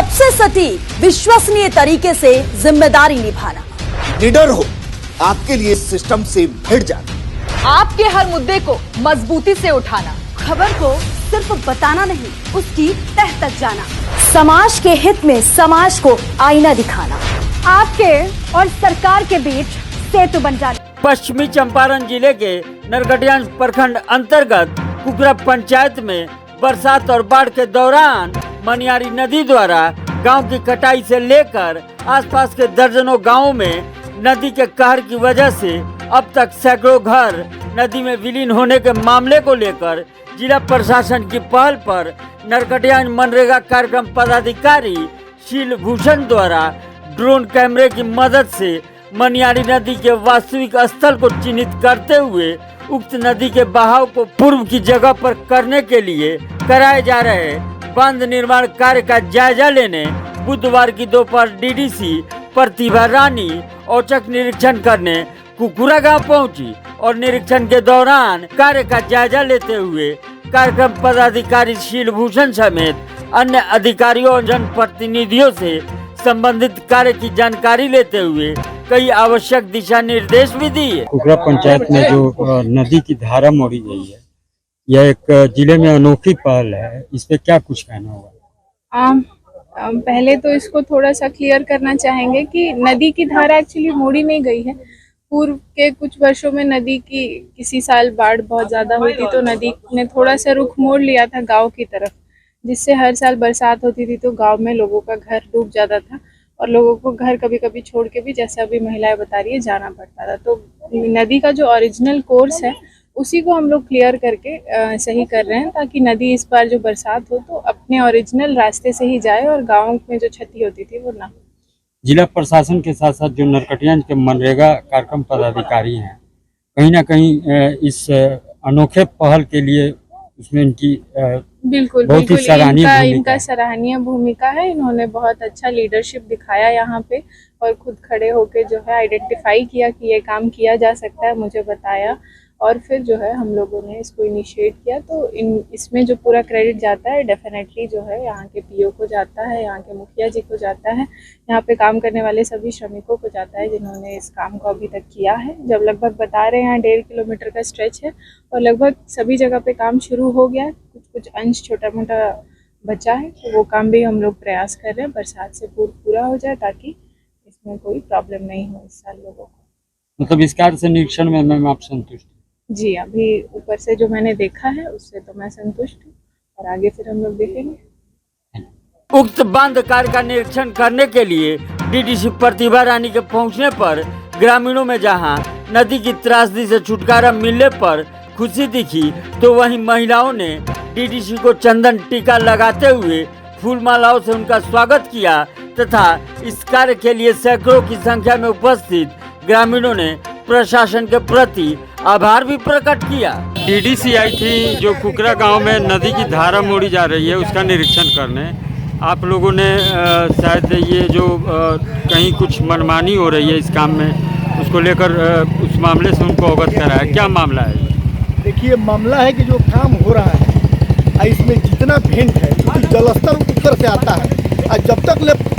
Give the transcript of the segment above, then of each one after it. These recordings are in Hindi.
सबसे सटीक विश्वसनीय तरीके से जिम्मेदारी निभाना, निडर हो, आपके लिए सिस्टम से भिड़ जाना, आपके हर मुद्दे को मजबूती से उठाना, खबर को सिर्फ बताना नहीं उसकी तह तक जाना, समाज के हित में समाज को आईना दिखाना, आपके और सरकार के बीच सेतु बन जाना। पश्चिमी चंपारण जिले के नरकटियागंज प्रखंड अंतर्गत कुकरा पंचायत में बरसात और बाढ़ के दौरान मनियारी नदी द्वारा गांव की कटाई से लेकर आसपास के दर्जनों गांवों में नदी के कहर की वजह से अब तक सैकड़ों घर नदी में विलीन होने के मामले को लेकर जिला प्रशासन की पहल पर नरकटियागंज मनरेगा कार्यक्रम पदाधिकारी शील भूषण द्वारा ड्रोन कैमरे की मदद से मनियारी नदी के वास्तविक स्थल को चिन्हित करते हुए उक्त नदी के बहाव को पूर्व की जगह पर करने के लिए कराए जा रहे बांध निर्माण कार्य का जायजा लेने बुधवार की दोपहर डीडीसी प्रतिभा रानी औचक निरीक्षण करने कुकुरा गांव पहुंची और निरीक्षण के दौरान कार्य का जायजा लेते हुए कार्यक्रम पदाधिकारी शील भूषण समेत अन्य अधिकारियों और जनप्रतिनिधियों से संबंधित कार्य की जानकारी लेते हुए कई आवश्यक दिशा निर्देश भी दिए। कुकरा पंचायत में जो नदी की धारा मोड़ी गई है, यह एक जिले में अनोखी पहल है, इस पे क्या कुछ कहना होगा? पहले तो इसको थोड़ा सा क्लियर करना चाहेंगे कि नदी की धारा एक्चुअली मोड़ी नहीं गई है। पूर्व के कुछ वर्षों में नदी की किसी साल बाढ़ बहुत ज़्यादा हुई थी तो नदी ने थोड़ा सा रुख मोड़ लिया था गांव की तरफ, जिससे हर साल बरसात होती थी तो गांव में लोगों का घर डूब जाता था और लोगों को घर कभी कभी छोड़ के भी, जैसे अभी महिलाएं बता रही है, जाना पड़ता था। तो नदी का जो ओरिजिनल कोर्स है उसी को हम लोग क्लियर करके सही कर रहे हैं ताकि नदी इस बार जो बरसात हो तो अपने ओरिजिनल रास्ते से ही जाए और गाँव में जो क्षति होती थी वो ना हो। जिला प्रशासन के साथ साथ जो नरकटियागंज के मनरेगा कार्यक्रम पदाधिकारी हैं, कहीं ना कहीं इस अनोखे पहल के लिए उसमें इनकी बिल्कुल बहुत ही सराहनीय इनका सराहनीय भूमिका है। इन्होंने बहुत अच्छा लीडरशिप दिखाया यहाँ पे और खुद खड़े होके जो है आइडेंटिफाई किया कि ये काम किया जा सकता है, मुझे बताया और फिर जो है हम लोगों ने इसको इनिशिएट किया। तो इसमें जो पूरा क्रेडिट जाता है डेफिनेटली जो है यहाँ के पीओ को जाता है, यहाँ के मुखिया जी को जाता है, यहाँ पे काम करने वाले सभी श्रमिकों को जाता है जिन्होंने इस काम को अभी तक किया है। जब लगभग बता रहे हैं 1.5 किलोमीटर का स्ट्रेच है और लगभग सभी जगह पे काम शुरू हो गया है, कुछ अंश छोटा मोटा बचा है तो वो काम भी हम लोग प्रयास कर रहे हैं बरसात से पूरा हो जाए ताकि इसमें कोई प्रॉब्लम नहीं हो इस साल लोगों को। मतलब इस कार्य से निरीक्षण में मैम आप संतुष्ट? जी, अभी ऊपर से जो मैंने देखा है उससे तो मैं संतुष्ट हूँ और आगे फिर हम लोग देखेंगे। उक्त बांध कार्य का निरीक्षण करने के लिए डीडीसी प्रतिभा रानी के पहुंचने पर ग्रामीणों में जहां नदी की त्रासदी से छुटकारा मिलने पर खुशी दिखी तो वहीं महिलाओं ने डीडीसी को चंदन टीका लगाते हुए फूल मालाओं से उनका स्वागत किया तथा इस कार्य के लिए सैकड़ों की संख्या में उपस्थित ग्रामीणों ने प्रशासन के प्रति आभार भी प्रकट किया। डीडीसी आई थी जो कुकरा गांव में नदी की धारा मोड़ी जा रही है उसका निरीक्षण करने। आप लोगों ने शायद ये जो कहीं कुछ मनमानी हो रही है इस काम में, उसको लेकर उस मामले से उनको अवगत कराया। क्या मामला है? देखिए, मामला है कि जो काम हो रहा है इसमें जितना भेंट है क्योंकि जलस्तर ऊपर से आता है और जब तक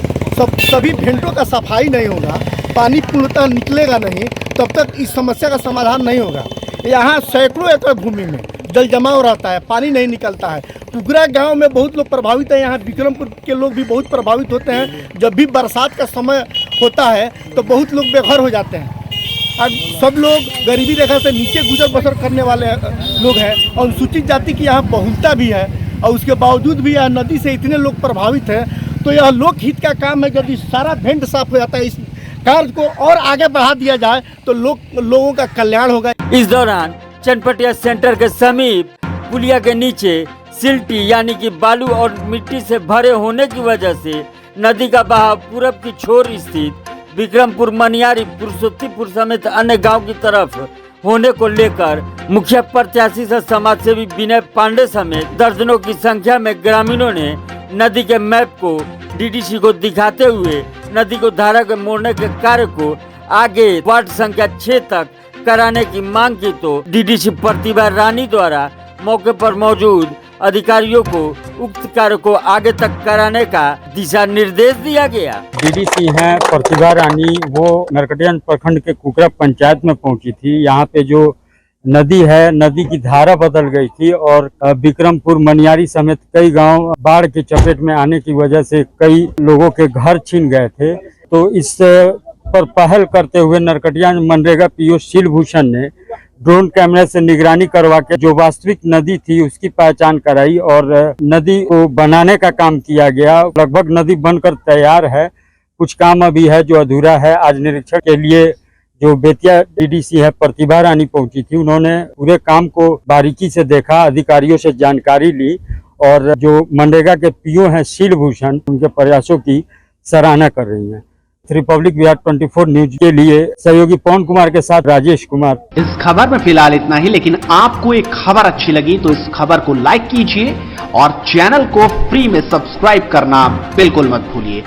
सभी भेंटों का सफाई नहीं होगा, पानी पूर्णतः निकलेगा नहीं, तब तक इस समस्या का समाधान नहीं होगा। यहाँ सैकड़ों एकड़ भूमि में जल जमाव रहता है, पानी नहीं निकलता है। कुकरा गांव में बहुत लोग प्रभावित हैं, यहाँ विक्रमपुर के लोग भी बहुत प्रभावित होते हैं। जब भी बरसात का समय होता है तो बहुत लोग बेघर हो जाते हैं और सब लोग गरीबी रेखा से नीचे गुजर बसर करने वाले लोग हैं और अनुसूचित जाति की यहाँ बहुलता भी है और उसके बावजूद भी यह नदी से इतने लोग प्रभावित हैं। तो यह लोक हित का काम है। यदि सारा भेंट साफ हो जाता है, इस कार्य को और आगे बढ़ा दिया जाए तो लोगों का कल्याण होगा। इस दौरान चनपटिया सेंटर के समीप पुलिया के नीचे सिल्टी यानी कि बालू और मिट्टी से भरे होने की वजह से नदी का बहाव पूरब की छोर स्थित विक्रमपुर, मनियारी, पुरुषोत्तीपुर समेत अन्य गांव की तरफ होने को लेकर मुखिया प्रत्याशी से समाजसेवी विनय पांडे समेत दर्जनों की संख्या में ग्रामीणों ने नदी के मैप को डीडीसी को दिखाते हुए नदी को धारा के मोड़ने के कार्य को आगे वार्ड संख्या 6 तक कराने की मांग की तो डीडीसी प्रतिभा रानी द्वारा मौके पर मौजूद अधिकारियों को उक्त कार्य को आगे तक कराने का दिशा निर्देश दिया गया। डीडीसी हैं प्रतिभा रानी, वो नरकटियागंज प्रखंड के कुकरा पंचायत में पहुंची थी। यहाँ पे जो नदी है, नदी की धारा बदल गई थी और विक्रमपुर, मनियारी समेत कई गांव बाढ़ की चपेट में आने की वजह से कई लोगों के घर छीन गए थे। तो इस पर पहल करते हुए नरकटियागंज मनरेगा पीओ शीलभूषण ने ड्रोन कैमरे से निगरानी करवा के जो वास्तविक नदी थी उसकी पहचान कराई और नदी को बनाने का काम किया गया। लगभग नदी बनकर तैयार है, कुछ काम अभी है जो अधूरा है। आज निरीक्षण के लिए जो बेतिया डीडीसी है प्रतिभा रानी पहुंची थी, उन्होंने पूरे काम को बारीकी से देखा, अधिकारियों से जानकारी ली और जो मनरेगा के पीओ हैं शीलभूषण, उनके प्रयासों की सराहना कर रही हैं। रिपब्लिक बिहार 24 न्यूज के लिए सहयोगी पवन कुमार के साथ राजेश कुमार। इस खबर में फिलहाल इतना ही, लेकिन आपको एक खबर अच्छी लगी तो इस खबर को लाइक कीजिए और चैनल को फ्री में सब्सक्राइब करना बिल्कुल मत भूलिए।